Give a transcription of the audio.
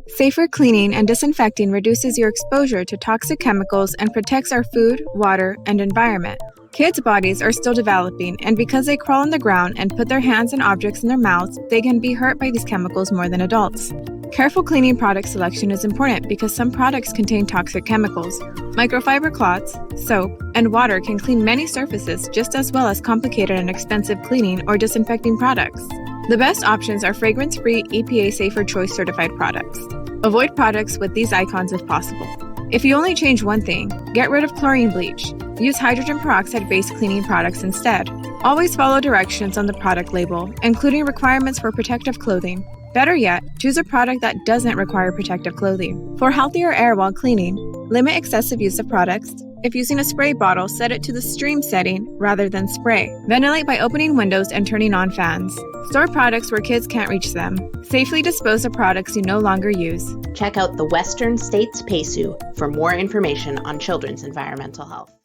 Safer cleaning and disinfecting reduces your exposure to toxic chemicals and protects our food, water, and environment. Kids' bodies are still developing, and because they crawl on the ground and put their hands and objects in their mouths, they can be hurt by these chemicals more than adults. Careful cleaning product selection is important because some products contain toxic chemicals. Microfiber cloths, soap, and water can clean many surfaces just as well as complicated and expensive cleaning or disinfecting products. The best options are fragrance-free, EPA Safer Choice certified products. Avoid products with these icons if possible. If you only change one thing, get rid of chlorine bleach. Use hydrogen peroxide-based cleaning products instead. Always follow directions on the product label, including requirements for protective clothing. Better yet, choose a product that doesn't require protective clothing. For healthier air while cleaning, limit excessive use of products. If using a spray bottle, set it to the stream setting rather than spray. Ventilate by opening windows and turning on fans. Store products where kids can't reach them. Safely dispose of products you no longer use. Check out the Western States PACU for more information on children's environmental health.